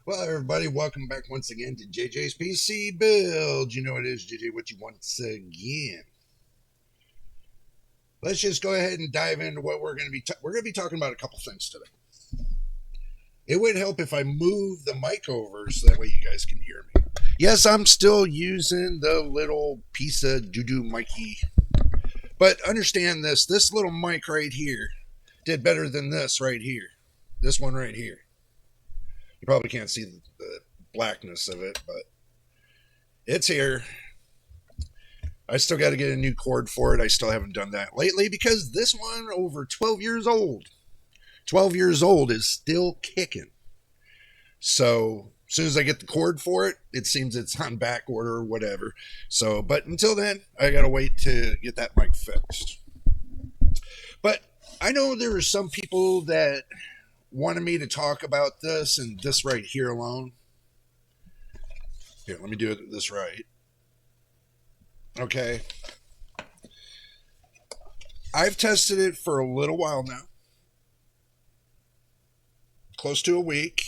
Well, everybody, welcome back once again to JJ's PC Build. You know it is JJ what you once again. Let's just go ahead and dive into what we're going to be. We're going to be talking about a couple things today. It would help if I move the mic over so that way you guys can hear me. Yes, I'm still using the little piece of doo-doo mic-y, but understand this. This little mic right here did better than this right here. This one right here. You probably can't see the blackness of it, but it's here. I still got to get a new cord for it. I still haven't done that lately because this one, over 12 years old, 12 years old, is still kicking. So as soon as I get the cord for it, it seems it's on back order or whatever. So, but until then, I got to wait to get that mic fixed. But I know there are some people that wanted me to talk about this and this right here alone. Here, let me do this right. Okay. I've tested it for a little while now. Close to a week.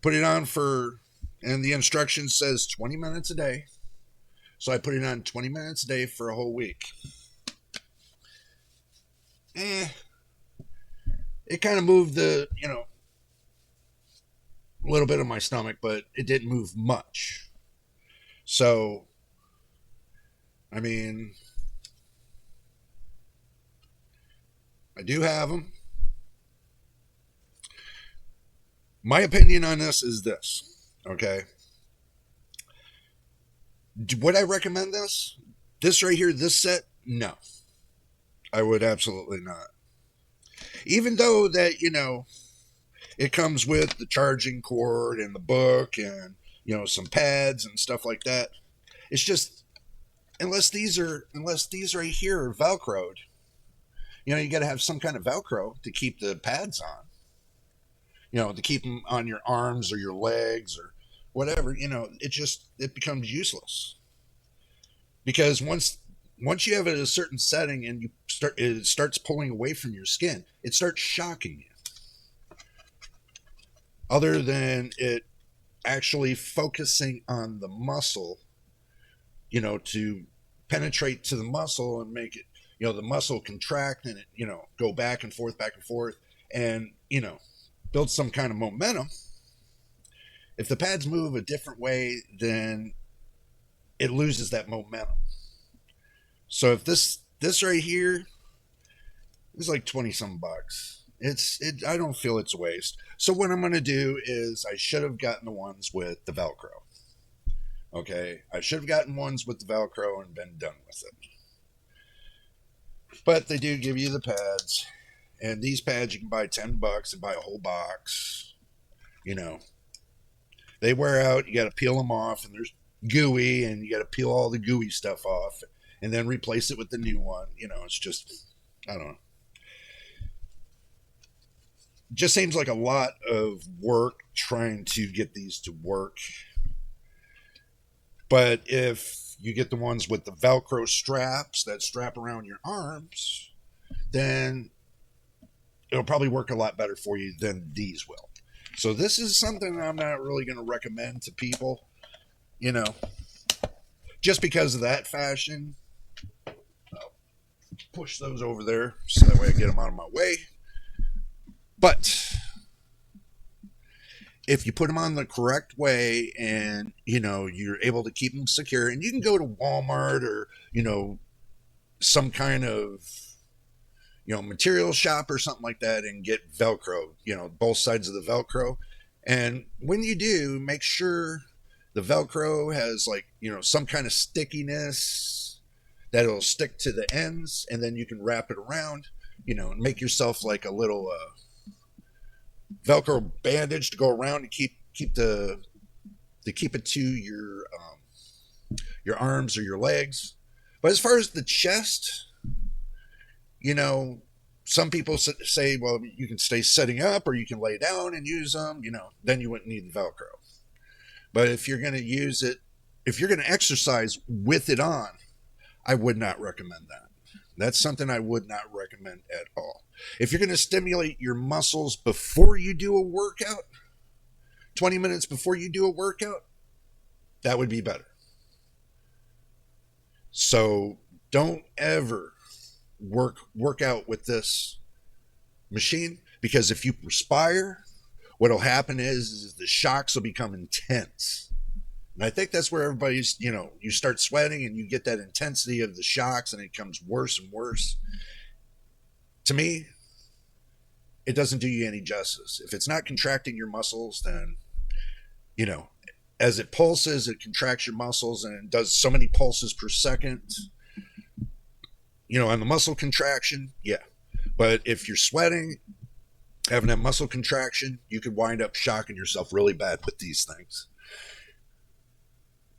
Put it on and the instruction says 20 minutes a day. So I put it on 20 minutes a day for a whole week. It kind of moved a little bit of my stomach, but it didn't move much. So, I mean, I do have them. My opinion on this is this, okay? Would I recommend this? This right here, this set? No. I would absolutely not. Even though that, it comes with the charging cord and the book and, some pads and stuff like that. It's just, unless these right here are Velcroed, you got to have some kind of Velcro to keep the pads on, to keep them on your arms or your legs or whatever, it becomes useless. Because once you have it at a certain setting and it starts pulling away from your skin, it starts shocking you. Other than it actually focusing on the muscle, to penetrate to the muscle and make it, the muscle contract and it, go back and forth, and, build some kind of momentum. If the pads move a different way, then it loses that momentum. So if this right here is like 20 some bucks, I don't feel it's a waste. So what I'm going to do is I should have gotten the ones with the Velcro. Okay, I should have gotten ones with the Velcro and been done with it. But they do give you the pads, and these pads you can buy $10 and buy a whole box. They wear out. You got to peel them off, and there's gooey, and you got to peel all the gooey stuff off, and then replace it with the new one. It's just, I don't know. Just seems like a lot of work trying to get these to work. But if you get the ones with the Velcro straps that strap around your arms, then it'll probably work a lot better for you than these will. So this is something I'm not really going to recommend to people, just because of that fashion. I'll push those over there so that way I get them out of my way. But if you put them on the correct way and, you're able to keep them secure, and you can go to Walmart or, some kind of, material shop or something like that and get Velcro, both sides of the Velcro. And when you do, make sure the Velcro has some kind of stickiness that it'll stick to the ends, and then you can wrap it around, and make yourself like a little, Velcro bandage to go around to keep it to your arms or your legs. But as far as the chest, some people say, well, you can stay sitting up or you can lay down and use them. Then you wouldn't need the Velcro. But if you're going to use it, if you're going to exercise with it on, I would not recommend that. That's something I would not recommend at all. If you're going to stimulate your muscles before you do a workout, 20 minutes before you do a workout, that would be better. So don't ever work out with this machine, because if you perspire, what'll happen is the shocks will become intense. And I think that's where everybody's, you start sweating and you get that intensity of the shocks and it becomes worse and worse. To me, it doesn't do you any justice. If it's not contracting your muscles, then, as it pulses, it contracts your muscles and it does so many pulses per second. On the muscle contraction, yeah. But if you're sweating, having that muscle contraction, you could wind up shocking yourself really bad with these things.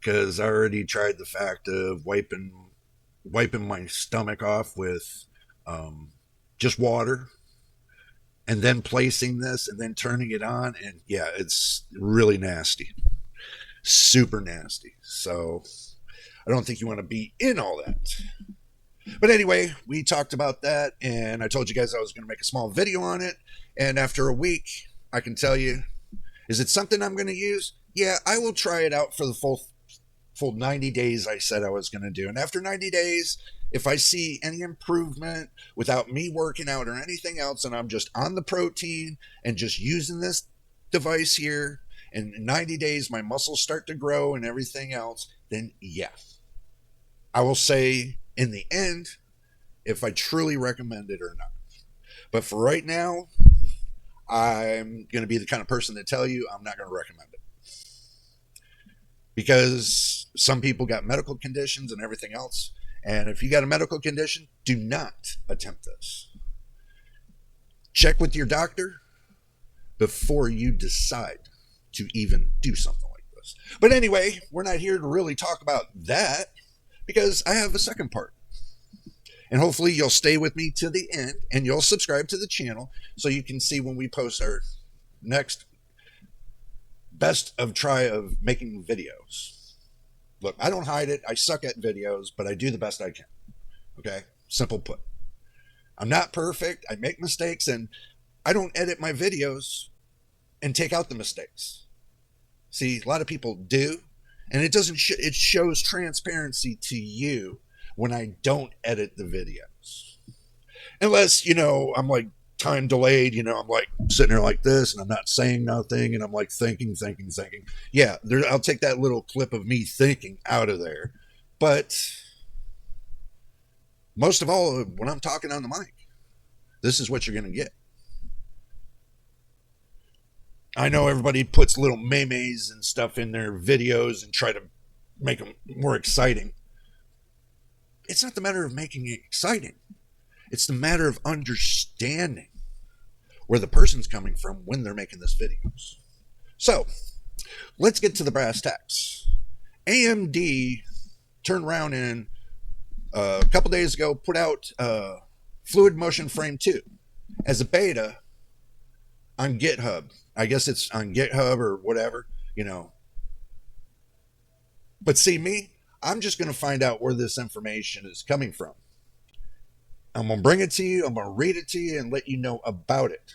Because I already tried the fact of wiping my stomach off with just water, and then placing this and then turning it on, and yeah, it's really nasty, super nasty. So I don't think you want to be in all that. But anyway, we talked about that, and I told you guys I was going to make a small video on it. And after a week, I can tell you, is it something I'm going to use? Yeah, I will try it out for the full 90 days I said I was going to do. And after 90 days, if I see any improvement without me working out or anything else, and I'm just on the protein and just using this device here, and in 90 days my muscles start to grow and everything else, then yeah, I will say in the end if I truly recommend it or not. But for right now, I'm going to be the kind of person to tell you I'm not going to recommend it. Because some people got medical conditions and everything else. And if you got a medical condition, do not attempt this. Check with your doctor before you decide to even do something like this. But anyway, we're not here to really talk about that, because I have a second part. And hopefully you'll stay with me to the end and you'll subscribe to the channel so you can see when we post our next best of try of making videos. Look, I don't hide it. I suck at videos, but I do the best I can. Okay? Simple put. I'm not perfect. I make mistakes, and I don't edit my videos and take out the mistakes. See, a lot of people do, and it doesn't. It shows transparency to you when I don't edit the videos. Unless, I'm like time delayed, I'm like sitting there like this and I'm not saying nothing and I'm like thinking. Yeah, I'll take that little clip of me thinking out of there. But most of all, when I'm talking on the mic, this is what you're going to get. I know everybody puts little memes and stuff in their videos and try to make them more exciting. It's not the matter of making it exciting. It's the matter of understanding where the person's coming from when they're making this videos. So, let's get to the brass tacks. AMD turned around and a couple days ago put out Fluid Motion Frame 2 as a beta on GitHub. I guess it's on GitHub or whatever, But see, I'm just going to find out where this information is coming from. I'm going to bring it to you. I'm going to read it to you and let you know about it.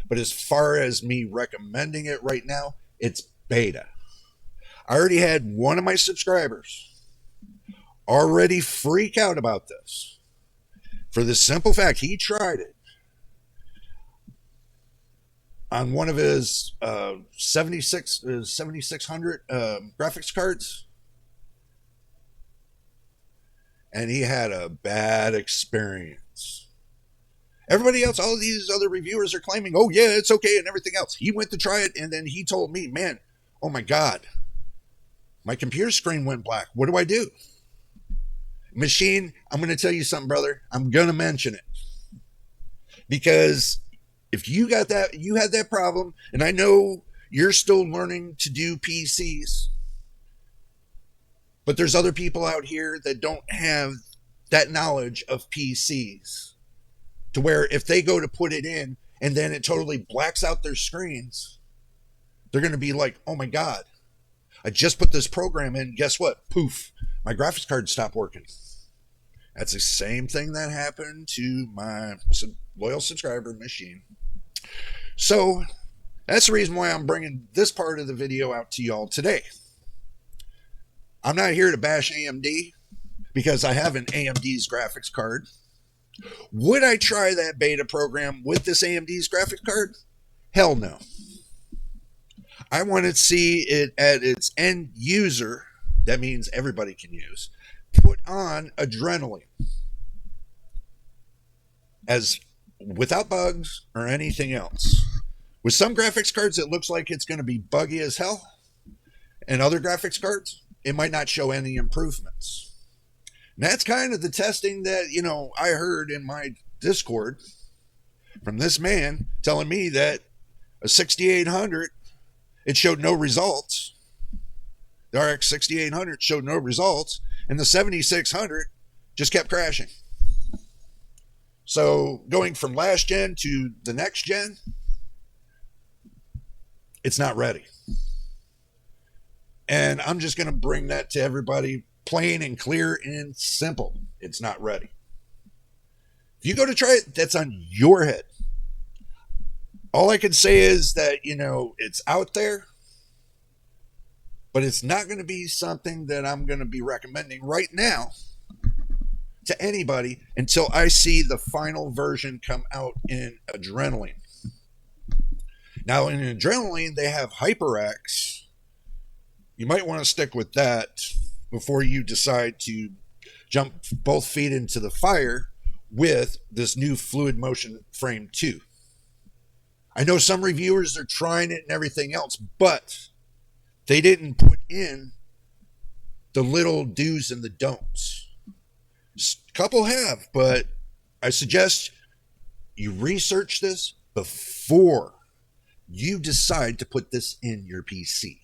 But as far as me recommending it right now, it's beta. I already had one of my subscribers already freak out about this. For the simple fact, he tried it on one of his 7600 graphics cards. And he had a bad experience. Everybody else, all of these other reviewers are claiming, oh yeah, it's okay and everything else. He went to try it and then he told me, man, oh my God, my computer screen went black. What do I do? Machine, I'm going to tell you something, brother. I'm going to mention it. Because if you got that, you had that problem, and I know you're still learning to do PCs. But there's other people out here that don't have that knowledge of PCs to where if they go to put it in and then it totally blacks out their screens, they're going to be like, oh my God, I just put this program in. Guess what? Poof, my graphics card stopped working. That's the same thing that happened to my loyal subscriber machine. So that's the reason why I'm bringing this part of the video out to y'all today. I'm not here to bash AMD because I have an AMD's graphics card. Would I try that beta program with this AMD's graphics card? Hell no. I want to see it at its end user, that means everybody can use, put on Adrenalin as without bugs or anything else. With some graphics cards, it looks like it's going to be buggy as hell, and other graphics cards, it might not show any improvements. And that's kind of the testing that, I heard in my Discord from this man telling me that a 6800, it showed no results. The RX 6800 showed no results, and the 7600 just kept crashing. So going from last gen to the next gen, it's not ready. And I'm just going to bring that to everybody plain and clear and simple. It's not ready. If you go to try it, that's on your head. All I can say is that, it's out there, but it's not going to be something that I'm going to be recommending right now to anybody until I see the final version come out in Adrenalin. Now, in Adrenalin, they have HyperX. You might want to stick with that before you decide to jump both feet into the fire with this new Fluid Motion Frame 2. I know some reviewers are trying it and everything else, but they didn't put in the little do's and the don'ts. A couple have, but I suggest you research this before you decide to put this in your PC.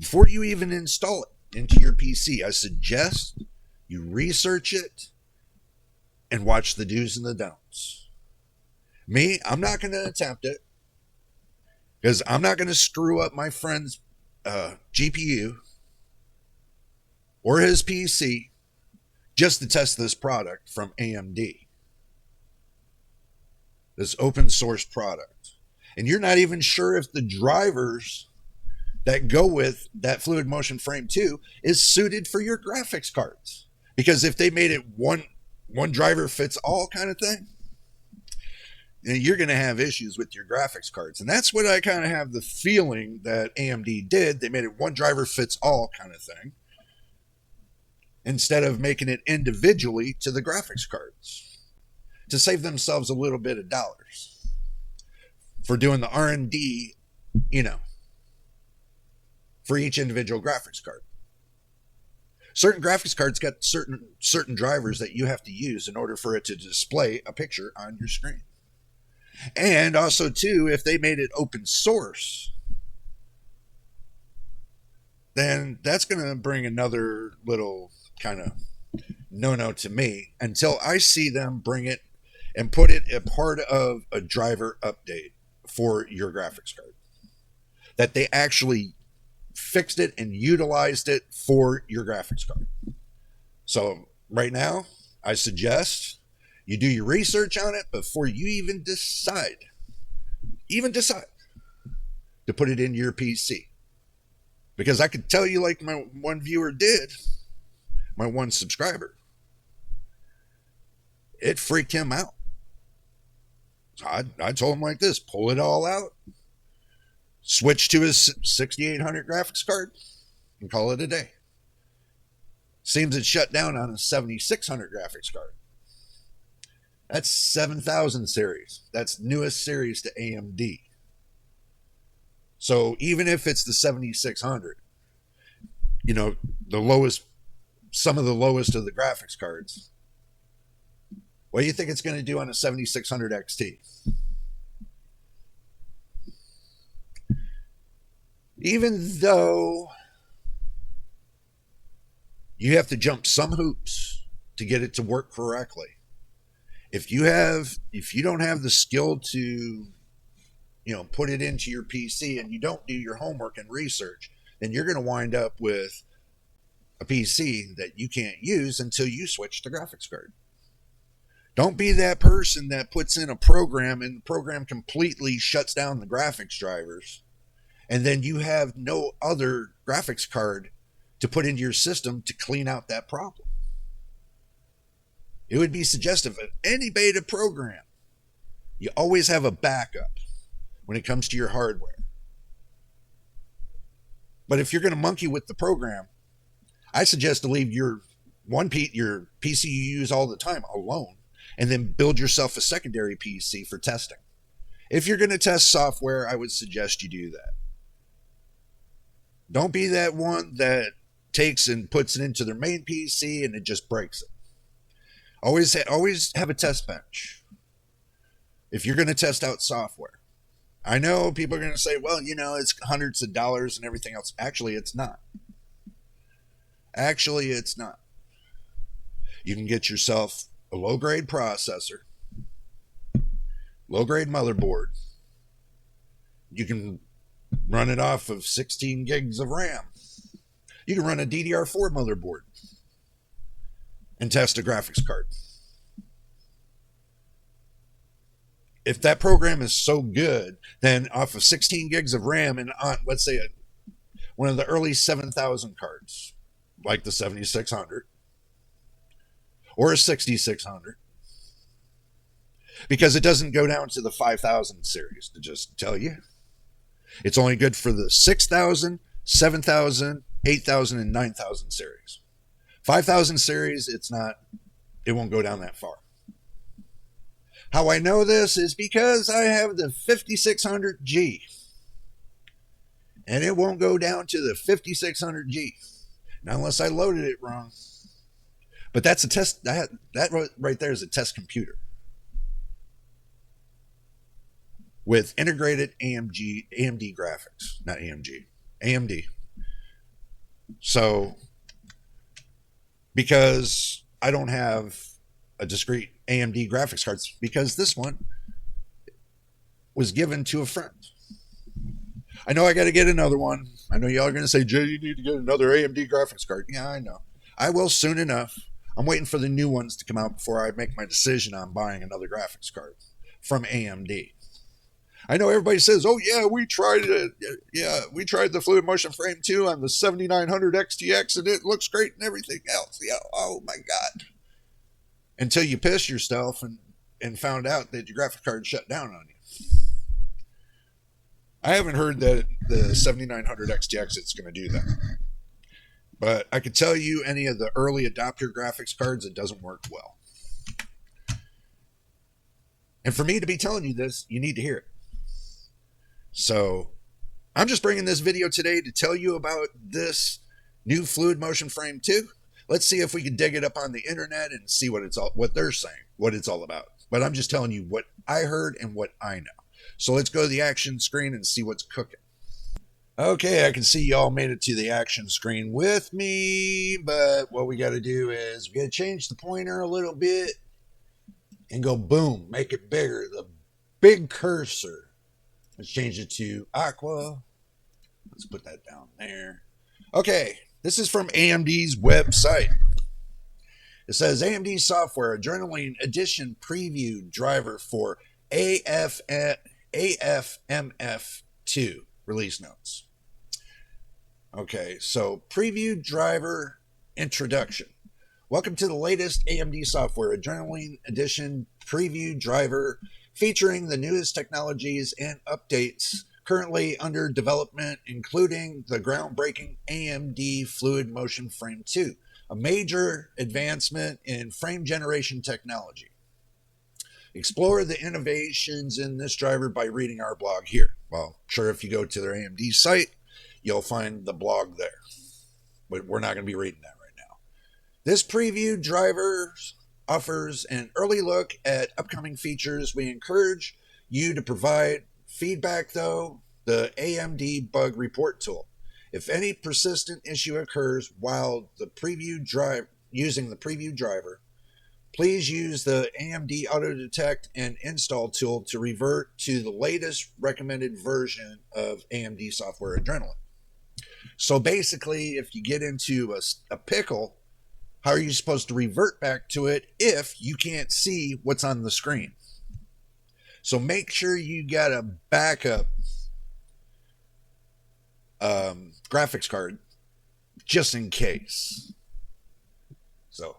Before you even install it into your PC, I suggest you research it and watch the do's and the don'ts. Me, I'm not going to attempt it because I'm not going to screw up my friend's GPU or his PC just to test this product from AMD. This open source product. And you're not even sure if the drivers that go with that Fluid Motion Frame 2 is suited for your graphics cards. Because if they made it one driver fits all kind of thing, then you're going to have issues with your graphics cards. And that's what I kind of have the feeling that AMD did. They made it one driver fits all kind of thing, instead of making it individually to the graphics cards to save themselves a little bit of dollars for doing the R&D, for each individual graphics card. Certain graphics cards got certain drivers that you have to use in order for it to display a picture on your screen. And also, too, if they made it open source, then that's going to bring another little kind of no-no to me until I see them bring it and put it a part of a driver update for your graphics card. That they actually fixed it and utilized it for your graphics card. So right now, I suggest you do your research on it before you even decide to put it into your PC. Because I could tell you, like my one viewer did, my one subscriber, it freaked him out. So I told him like this: pull it all out, switch to his 6800 graphics card, and call it a day. Seems it shut down on a 7600 graphics card. That's 7000 series. That's newest series to AMD. So even if it's the 7600, the lowest, some of the lowest of the graphics cards, what do you think it's going to do on a 7600 XT? Even though you have to jump some hoops to get it to work correctly, if you don't have the skill to put it into your PC and you don't do your homework and research, then you're going to wind up with a PC that you can't use until you switch the graphics card. Don't be that person that puts in a program and the program completely shuts down the graphics drivers, and then you have no other graphics card to put into your system to clean out that problem. It would be suggestive of any beta program, you always have a backup when it comes to your hardware. But if you're going to monkey with the program, I suggest to leave your PC you use all the time alone, and then build yourself a secondary PC for testing. If you're going to test software, I would suggest you do that. Don't be that one that takes and puts it into their main PC and it just breaks it. Always have a test bench if you're going to test out software. I know people are going to say, well, it's hundreds of dollars and everything else. Actually, it's not. You can get yourself a low-grade processor, low-grade motherboard. You can run it off of 16 gigs of RAM. You can run a DDR4 motherboard and test a graphics card. If that program is so good, then off of 16 gigs of RAM and on, let's say, one of the early 7000 cards, like the 7600 or a 6600, because it doesn't go down to the 5000 series, to just tell you. It's only good for the 6000, 7000, 8000, and 9000 series. 5000 series, it won't go down that far. How I know this is because I have the 5600G, and it won't go down to the 5600G, not unless I loaded it wrong. But that's a test. That right there is a test computer with integrated AMD graphics, not AMD. So, because I don't have a discrete AMD graphics cards, because this one was given to a friend. I know I got to get another one. I know y'all are going to say, Jay, you need to get another AMD graphics card. Yeah, I know. I will soon enough. I'm waiting for the new ones to come out before I make my decision on buying another graphics card from AMD. I know everybody says, oh yeah, we tried it. Yeah, we tried the Fluid Motion Frame 2 on the 7900 XTX and it looks great and everything else. Yeah, oh my God. Until you pissed yourself and found out that your graphics card shut down on you. I haven't heard that the 7900 XTX is going to do that. But I could tell you any of the early adopter graphics cards, it doesn't work well. And for me to be telling you this, you need to hear it. So I'm just bringing this video today to tell you about this new Fluid Motion Frame 2. Let's see if we can dig it up on the internet and see what they're saying, what it's all about. But I'm just telling you what I heard and what I know. So let's go to the action screen and see what's cooking. Okay, I can see y'all made it to the action screen with me, but what we got to do is we got to change the pointer a little bit and go boom, make it bigger. The big cursor. Let's change it to aqua. Let's put that down there. Okay, this is from AMD's website. It says AMD Software Adrenalin Edition Preview Driver for AFMF 2 release notes. Okay, so Preview Driver Introduction. Welcome to the latest AMD Software Adrenalin Edition Preview Driver featuring the newest technologies and updates currently under development, including the groundbreaking AMD Fluid Motion Frame 2, a major advancement in frame generation technology. Explore the innovations in this driver by reading our blog here. Well, sure, if you go to their AMD site, you'll find the blog there. But we're not going to be reading that right now. This preview driver offers an early look at upcoming features. We encourage you to provide feedback, though, the AMD bug report tool. If any persistent issue occurs while using the preview driver, please use the AMD Auto Detect and Install tool to revert to the latest recommended version of AMD Software Adrenalin. So basically, if you get into a pickle, how are you supposed to revert back to it if you can't see what's on the screen? So make sure you got a backup graphics card just in case. So,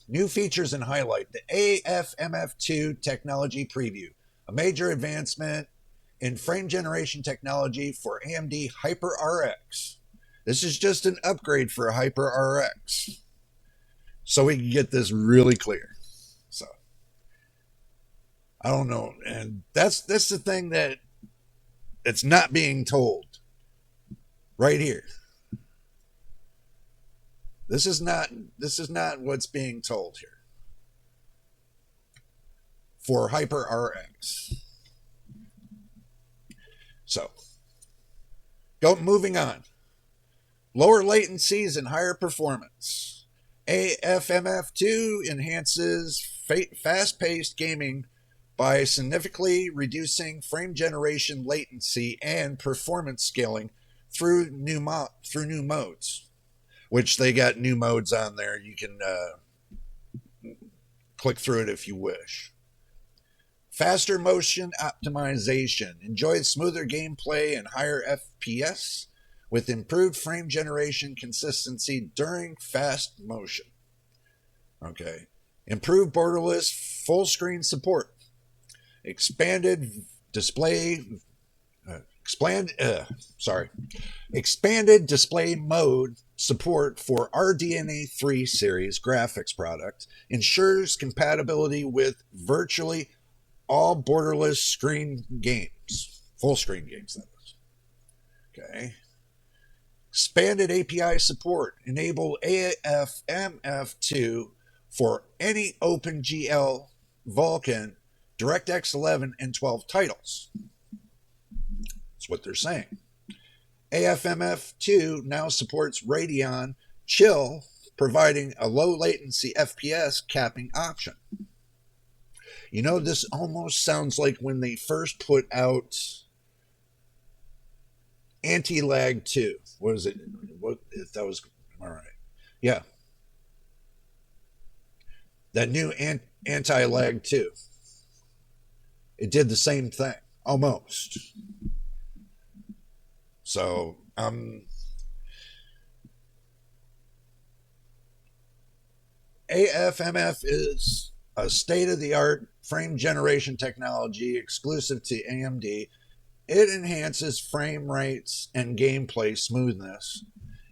new features and highlight: the AFMF2 technology preview, a major advancement in frame generation technology for AMD HyperRX. This is just an upgrade for HyperRX, so we can get this really clear. So, I don't know, and that's the thing that it's not being told right here. This is not what's being told here for HyperRX. So, moving on. Lower latencies and higher performance. AFMF2 enhances fast-paced gaming by significantly reducing frame generation latency and performance scaling through new modes. Which they got new modes on there. You can click through it if you wish. Faster motion optimization. Enjoy smoother gameplay and higher FPS with improved frame generation consistency during fast motion. Okay. Improved borderless full screen support. Expanded display mode support for RDNA 3 series graphics products ensures compatibility with virtually all borderless screen games, full screen games, that is. Okay. Expanded API support. Enable AFMF2 for any OpenGL, Vulkan, DirectX 11 and 12 titles. That's what they're saying. AFMF2 now supports Radeon Chill, providing a low latency FPS capping option. You know, this almost sounds like when they first put out Anti-Lag 2. What is it? What if that was all right? Yeah. That new Anti-Lag 2. It did the same thing, almost. So, AFMF is a state-of-the-art frame generation technology exclusive to AMD. It enhances frame rates and gameplay smoothness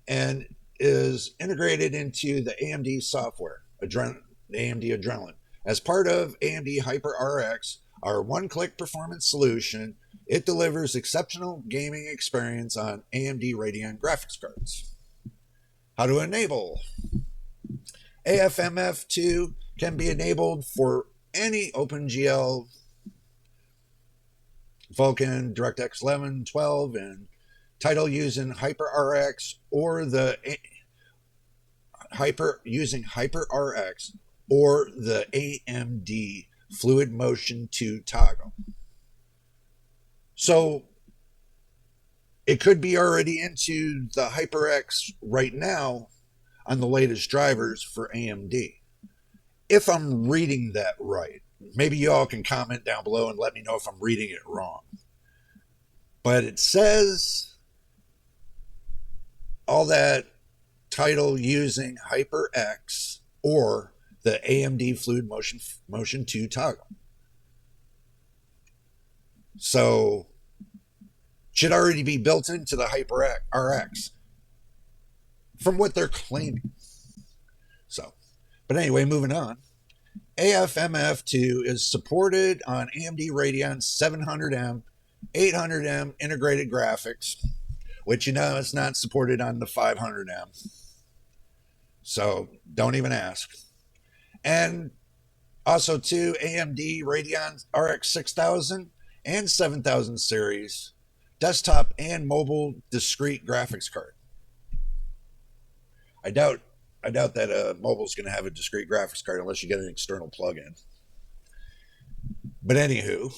and is integrated into the AMD software, AMD Adrenalin. As part of AMD HyperRX, our one-click performance solution, it delivers exceptional gaming experience on AMD Radeon graphics cards. How to enable? AFMF2 can be enabled for any OpenGL, Vulkan, DirectX 11, 12, and title using HyperRX or the HyperRX or the AMD Fluid Motion 2 toggle. So it could be already into the HyperX right now on the latest drivers for AMD. If I'm reading that right, maybe y'all can comment down below and let me know if I'm reading it wrong. But it says all that title using HyperX or the AMD Fluid Motion 2 toggle. So should already be built into the HyperRX from what they're claiming. So, but anyway, moving on. AFMF2 is supported on AMD Radeon 700M, 800M integrated graphics, which you know it's not supported on the 500M. So don't even ask. And also too, AMD Radeon RX 6000 and 7000 series desktop and mobile discrete graphics card. I doubt that mobile's going to have a discrete graphics card unless you get an external plug-in. But anywho,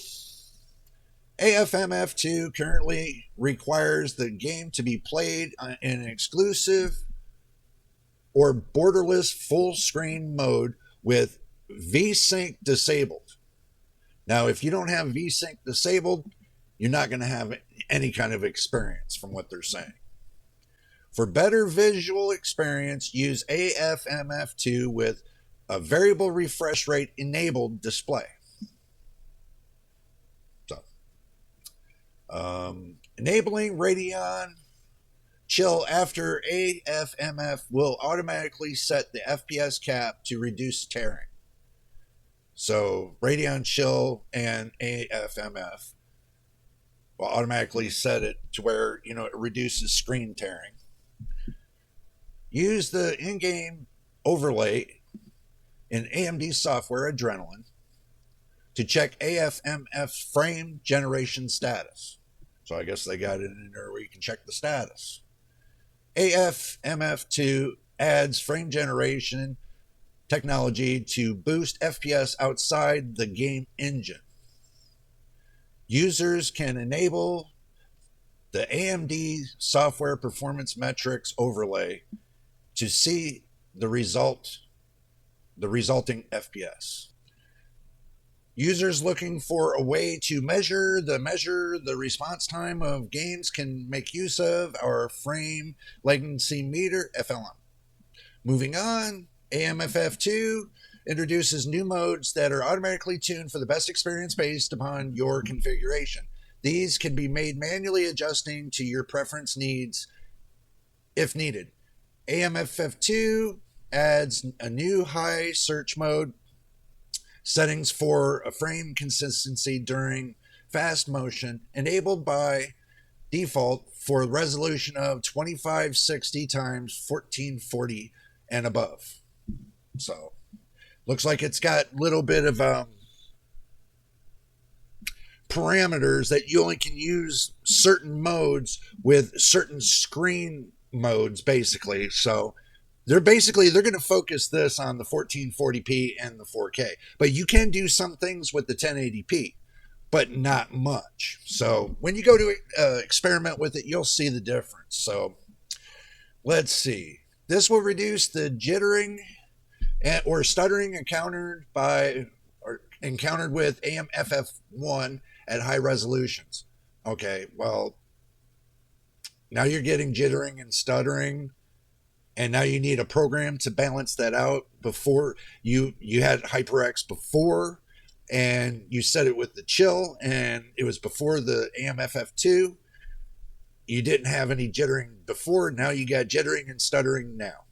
AFMF2 currently requires the game to be played in an exclusive or borderless full screen mode with VSync disabled. Now, if you don't have VSync disabled, you're not going to have any kind of experience from what they're saying. For better visual experience, use AFMF2 with a variable refresh rate enabled display. So, enabling Radeon Chill after AFMF will automatically set the FPS cap to reduce tearing. So Radeon Chill and AFMF will automatically set it to where, it reduces screen tearing. Use the in-game overlay in AMD Software Adrenalin to check AFMF's frame generation status. So I guess they got it in there where you can check the status. AFMF2 adds frame generation technology to boost FPS outside the game engine. Users can enable the AMD Software Performance Metrics overlay to see the resulting FPS. Users looking for a way to measure the response time of games can make use of our frame latency meter FLM. Moving on, AMFF2 introduces new modes that are automatically tuned for the best experience based upon your configuration. These can be made manually adjusting to your preference needs if needed. AMFF2 adds a new high search mode, settings for a frame consistency during fast motion, enabled by default for resolution of 2560 times 1440 and above. So, looks like it's got a little bit of parameters that you only can use certain modes with certain screen modes, basically. So, they're going to focus this on the 1440p and the 4K. But you can do some things with the 1080p, but not much. So when you go to experiment with it, you'll see the difference. So let's see. This will reduce the jittering or stuttering encountered with AMFF1 at high resolutions. Okay, well, now you're getting jittering and stuttering. And now you need a program to balance that out. Before you had HyperX before, and you set it with the chill, and it was before the AMFF2. You didn't have any jittering before. Now you got jittering and stuttering now.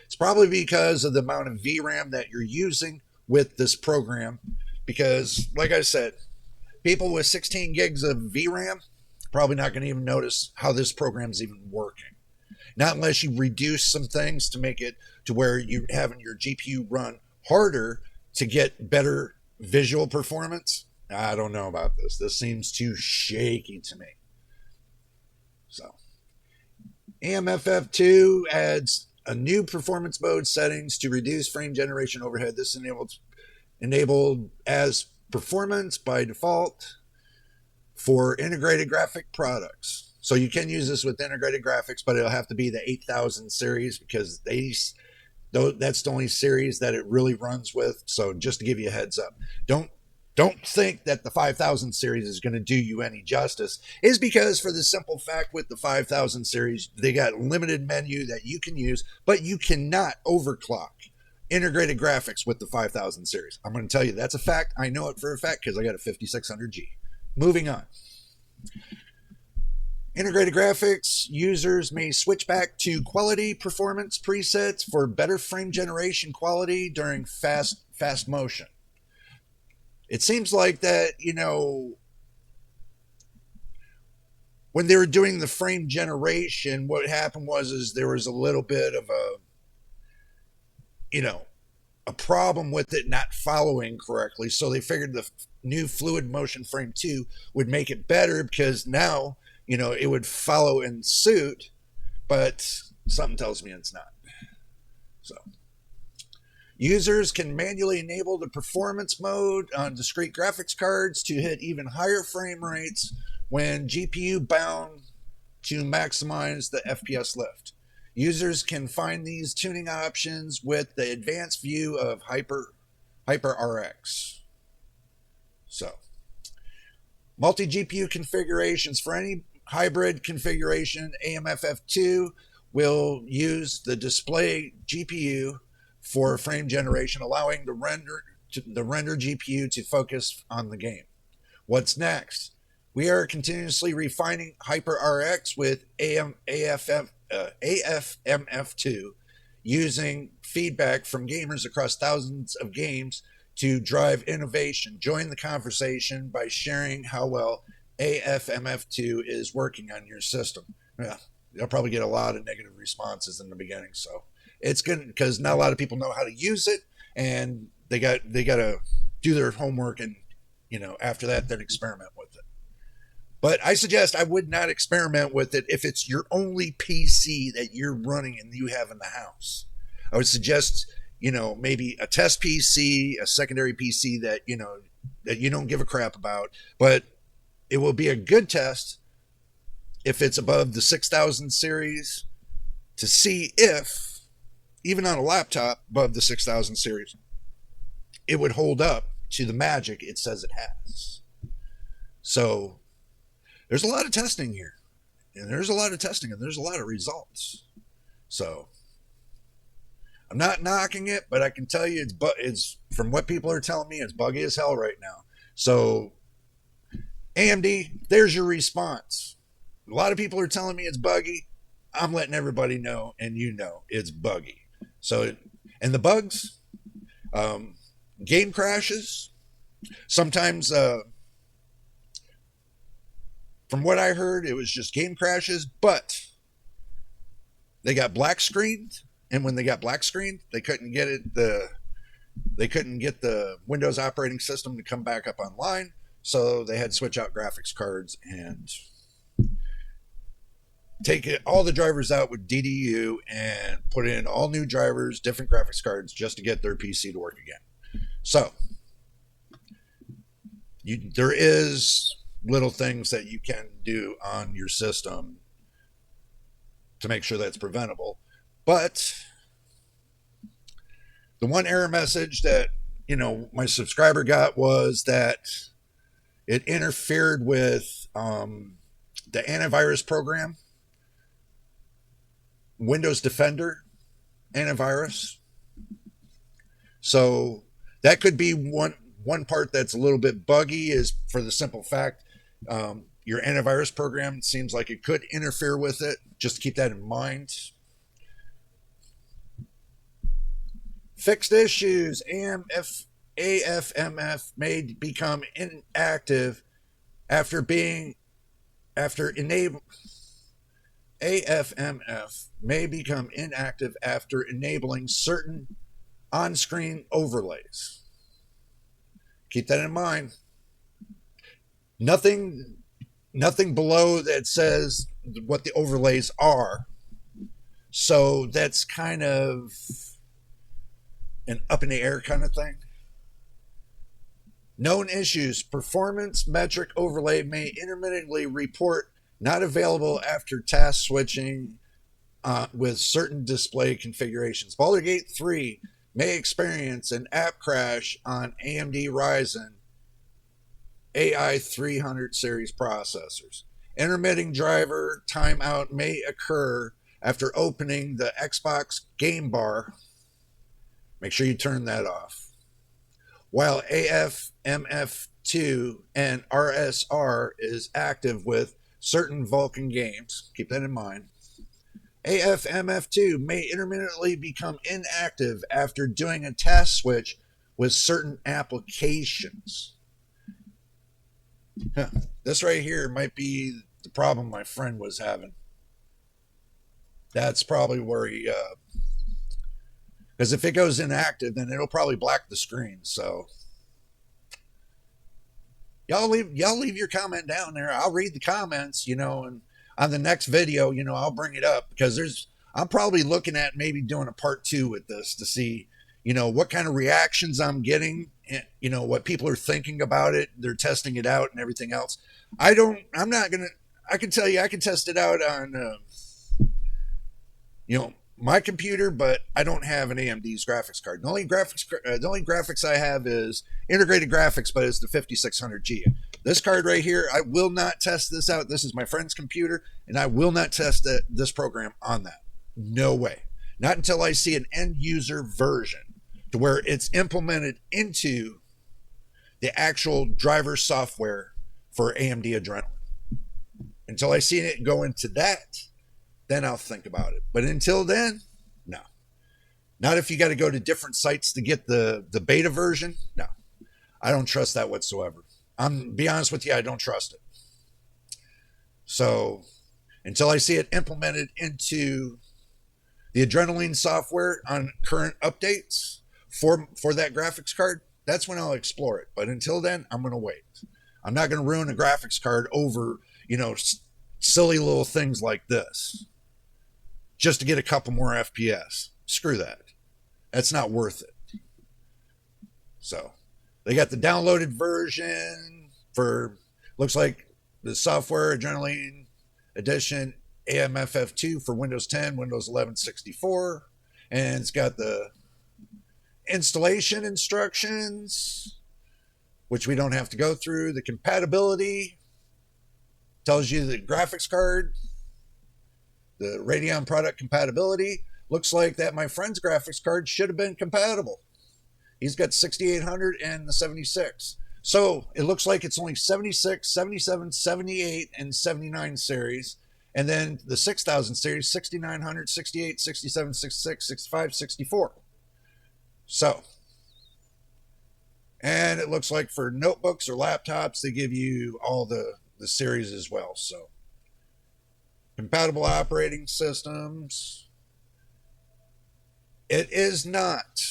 It's probably because of the amount of VRAM that you're using with this program. Because, like I said, people with 16 gigs of VRAM probably not going to even notice how this program's even working. Not unless you reduce some things to make it to where you're having your GPU run harder to get better visual performance. I don't know about this. This seems too shaky to me. So, AMFF2 adds a new performance mode settings to reduce frame generation overhead. This enabled as performance by default for integrated graphic products. So you can use this with integrated graphics, but it'll have to be the 8000 series because that's the only series that it really runs with. So just to give you a heads up, don't think that the 5000 series is going to do you any justice. Is because for the simple fact with the 5000 series, they got limited menu that you can use, but you cannot overclock integrated graphics with the 5000 series. I'm going to tell you that's a fact. I know it for a fact because I got a 5600G. Moving on. Integrated graphics users may switch back to quality performance presets for better frame generation quality during fast motion. It seems like that, when they were doing the frame generation, what happened was there was a little bit of a problem with it not following correctly. So they figured the new fluid motion frame 2 would make it better because now it would follow in suit, but something tells me it's not. So, Users can manually enable the performance mode on discrete graphics cards to hit even higher frame rates when GPU bound to maximize the FPS lift. Users can find these tuning options with the advanced view of HyperRX. So, multi-GPU configurations. For any hybrid configuration, AMFF2 will use the display GPU for frame generation, allowing the render GPU to focus on the game. What's next? We are continuously refining HyperRX with AFMF2, using feedback from gamers across thousands of games to drive innovation. Join the conversation by sharing how well AFMF2 is working on your system. Yeah, you'll probably get a lot of negative responses in the beginning, so it's good because not a lot of people know how to use it, and they got to do their homework, and after that, then experiment with it. But I suggest I would not experiment with it if it's your only PC that you're running and you have in the house. I would suggest, maybe a test PC, a secondary PC that you don't give a crap about, but it will be a good test if it's above the 6000 series to see if, even on a laptop above the 6000 series, it would hold up to the magic it says it has. So there's a lot of testing here, and there's a lot of results. So I'm not knocking it, but I can tell you it's from what people are telling me, it's buggy as hell right now. So AMD, there's your response. A lot of people are telling me it's buggy. I'm letting everybody know, and it's buggy. So, and the bugs, game crashes, sometimes, from what I heard, it was just game crashes, but they got black screened, and when they got black screened, they couldn't get the Windows operating system to come back up online, so they had to switch out graphics cards and take all the drivers out with DDU and put in all new drivers, different graphics cards, just to get their PC to work again. So there is little things that you can do on your system to make sure that's preventable. But the one error message that my subscriber got was that it interfered with the antivirus program, Windows Defender antivirus. So that could be one part that's a little bit buggy, is for the simple fact your antivirus program seems like it could interfere with it. Just keep that in mind. Fixed issues. AFMF may become inactive AFMF may become inactive after enabling certain on-screen overlays. Keep that in mind. Nothing below that says what the overlays are. So that's kind of an up in the air kind of thing. Known issues. Performance metric overlay may intermittently report not available after task switching with certain display configurations. Baldur's Gate 3 may experience an app crash on AMD Ryzen AI 300 series processors. Intermittent driver timeout may occur after opening the Xbox game bar. Make sure you turn that off. While AFMF2 and RSR is active with certain Vulkan games, keep that in mind. AFMF2 may intermittently become inactive after doing a task switch with certain applications. This right here might be the problem my friend was having. That's probably where he, because if it goes inactive, then it'll probably black the screen. So y'all leave your comment down there. I'll read the comments, and on the next video, I'll bring it up, because I'm probably looking at maybe doing a part 2 with this to see, what kind of reactions I'm getting, what people are thinking about it. They're testing it out and everything else. I can tell you, I can test it out on, my computer, but I don't have an AMD's graphics card. The only graphics I have is integrated graphics, but it's the 5600G. This card right here, I will not test this out. This is my friend's computer, and I will not test this program on that. No way. Not until I see an end user version to where it's implemented into the actual driver software for AMD Adrenalin. Until I see it go into that, then I'll think about it. But until then, no. Not if you got to go to different sites to get the beta version. No, I don't trust that whatsoever. Be honest with you, I don't trust it. So until I see it implemented into the Adrenalin software on current updates for that graphics card, that's when I'll explore it. But until then, I'm going to wait. I'm not going to ruin a graphics card over, silly little things like this just to get a couple more FPS. Screw that. That's not worth it. So they got the downloaded version for, looks like the software Adrenalin Edition AFMF2 for Windows 10, Windows 11, 64. And it's got the installation instructions, which we don't have to go through. The compatibility tells you the graphics card, the Radeon product compatibility. Looks like that my friend's graphics card should have been compatible. He's got 6800 and the 76. So it looks like it's only 76, 77, 78, and 79 series. And then the 6000 series, 6900, 68, 67, 66, 65, 64. So, and it looks like for notebooks or laptops, they give you all the series as well. So, compatible operating systems. It is not.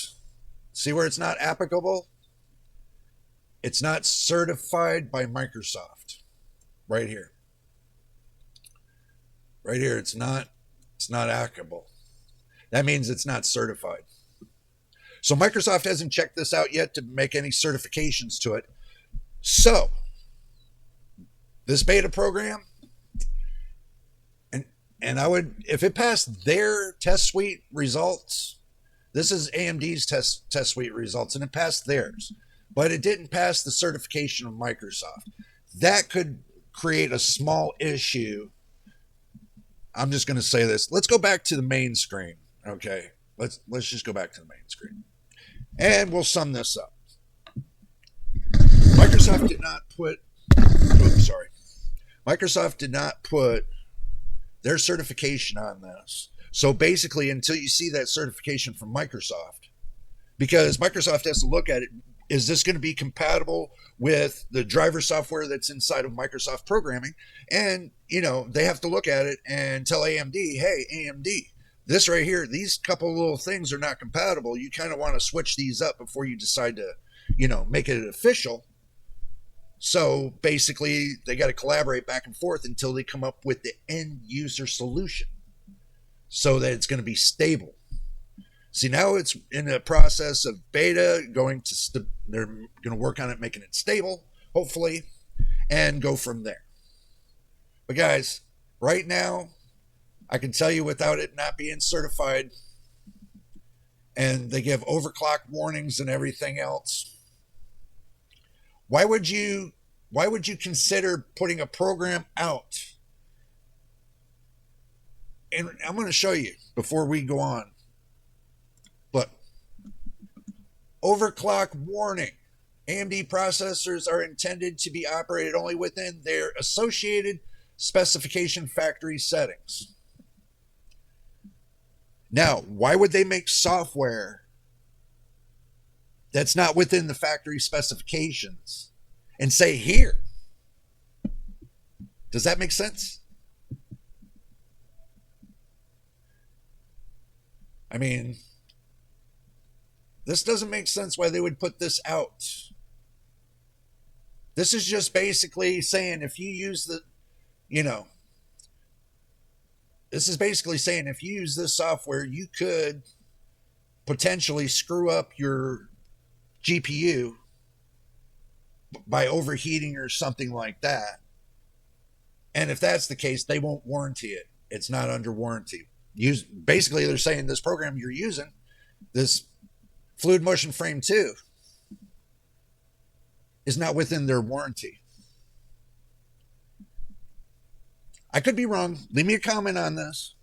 See where it's not applicable? It's not certified by Microsoft. Right here. Right here, it's not applicable. That means it's not certified. So Microsoft hasn't checked this out yet to make any certifications to it. So this beta program, and I would, if it passed their test suite results, this is AMD's test suite results, and it passed theirs, but it didn't pass the certification of Microsoft. That could create a small issue. I'm just going to say this. Let's go back to the main screen. Okay. Let's just go back to the main screen. And we'll sum this up. Microsoft did not put their certification on this. So basically, until you see that certification from Microsoft, because Microsoft has to look at it, is this going to be compatible with the driver software that's inside of Microsoft programming? And, they have to look at it and tell AMD, hey, AMD, this right here, these couple little things are not compatible. You kind of want to switch these up before you decide to, make it official. So basically, they got to collaborate back and forth until they come up with the end user solution so that it's going to be stable. See, now it's in the process of beta, they're going to work on it, making it stable, hopefully, and go from there. But guys, right now, I can tell you without it not being certified, and they give overclock warnings and everything else, why would you consider putting a program out? And I'm going to show you before we go on. Look, overclock warning. AMD processors are intended to be operated only within their associated specification factory settings. Now, why would they make software that's not within the factory specifications and say here? Does that make sense? I mean, this doesn't make sense why they would put this out. This is just basically saying if you use this is basically saying if you use this software, you could potentially screw up your GPU by overheating or something like that. And if that's the case, they won't warranty it. It's not under warranty. Basically, they're saying this program you're using, this Fluid Motion Frame 2, is not within their warranty. I could be wrong. Leave me a comment on this.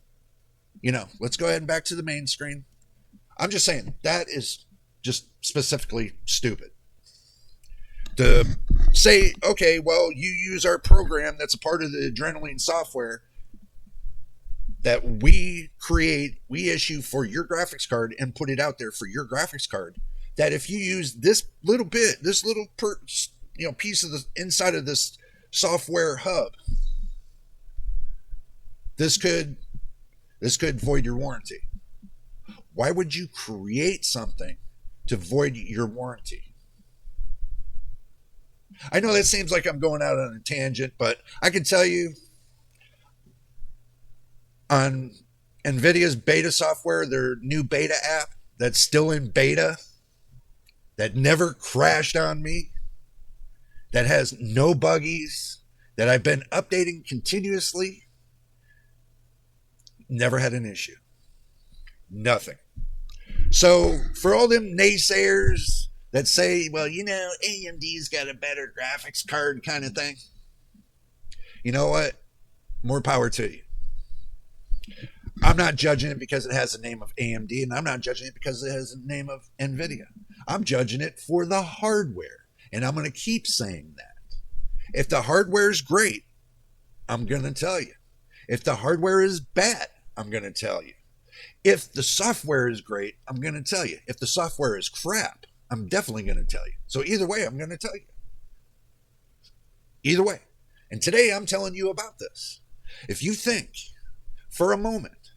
Let's go ahead and back to the main screen. I'm just saying that is just specifically stupid. To say, okay, well, you use our program that's a part of the Adrenalin software that we create, we issue for your graphics card and put it out there for your graphics card, that if you use this little bit, this little piece of the inside of this software hub, this could void your warranty. Why would you create something to void your warranty? I know that seems like I'm going out on a tangent, but I can tell you on NVIDIA's beta software, their new beta app that's still in beta, that never crashed on me, that has no buggies, that I've been updating continuously, never had an issue. Nothing. So for all them naysayers that say, well, AMD's got a better graphics card kind of thing, you know what? More power to you. I'm not judging it because it has the name of AMD, and I'm not judging it because it has the name of NVIDIA. I'm judging it for the hardware, and I'm going to keep saying that. If the hardware is great, I'm going to tell you. If the hardware is bad, I'm going to tell you. If the software is great, I'm going to tell you. If the software is crap, I'm definitely going to tell you. So either way, I'm going to tell you. Either way. And today I'm telling you about this. If you think for a moment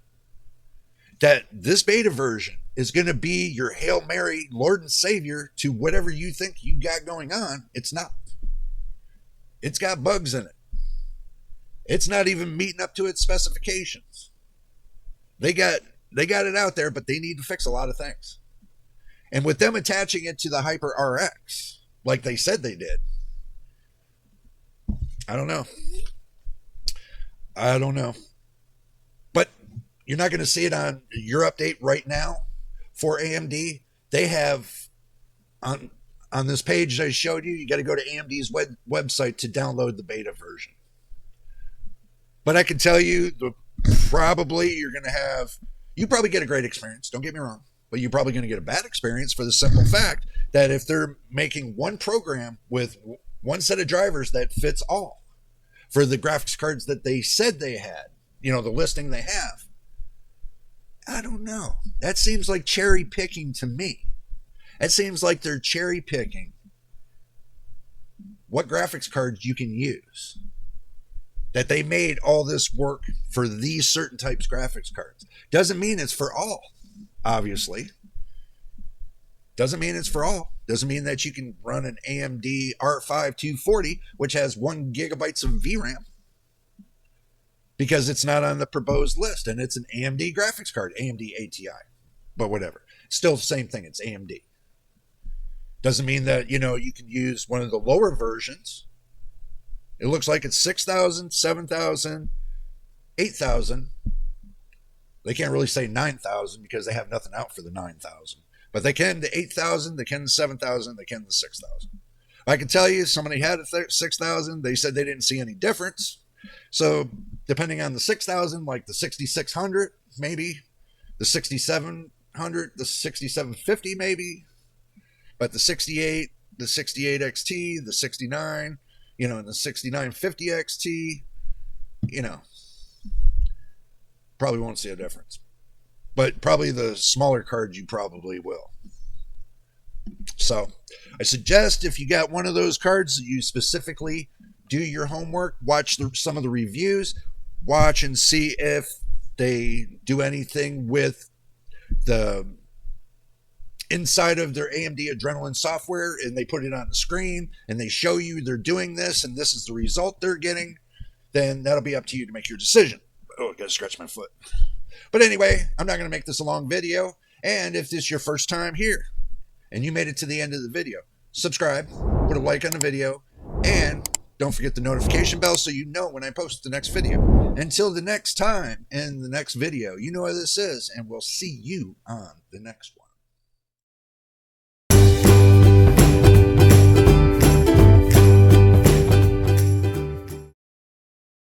that this beta version is going to be your Hail Mary, Lord and Savior to whatever you think you got going on, it's not. It's got bugs in it. It's not even meeting up to its specifications. They got it out there, but they need to fix a lot of things. And with them attaching it to the Hyper RX, like they said they did, I don't know. But you're not going to see it on your update right now for AMD. They have, on this page I showed you, you got to go to AMD's website to download the beta version. But I can tell you, you probably get a great experience. Don't get me wrong. But you're probably going to get a bad experience for the simple fact that if they're making one program with one set of drivers that fits all for the graphics cards that they said they had, the listing they have, I don't know. That seems like cherry picking to me. It seems like they're cherry picking what graphics cards you can use. That they made all this work for these certain types of graphics cards. Doesn't mean it's for all. Obviously. Doesn't mean it's for all. Doesn't mean that you can run an AMD R5 240, which has 1 gigabytes of VRAM, because it's not on the proposed list, and it's an AMD graphics card, AMD ATI, but whatever. Still the same thing, it's AMD. Doesn't mean that, you can use one of the lower versions. It looks like it's 6,000, 7,000, 8,000. They can't really say 9,000 because they have nothing out for the 9,000. But they can the 8,000, they can the 7,000, they can the 6,000. I can tell you, somebody had a 6,000. They said they didn't see any difference. So depending on the 6,000, like the 6,600, maybe the 6,700, the 6,750, maybe. But the 68, the 68 XT, the 69, and the 6950 XT, probably won't see a difference. But probably the smaller cards you probably will. So I suggest if you got one of those cards, you specifically do your homework, watch some of the reviews, watch and see if they do anything with the inside of their AMD Adrenalin software, and they put it on the screen and they show you they're doing this and this is the result they're getting, then that'll be up to you to make your decision. Oh, I gotta scratch my foot. But anyway, I'm not going to make this a long video. And if this is your first time here and you made it to the end of the video, subscribe, put a like on the video, and don't forget the notification bell so you know when I post the next video. Until the next time in the next video, you know what this is, and we'll see you on the next one.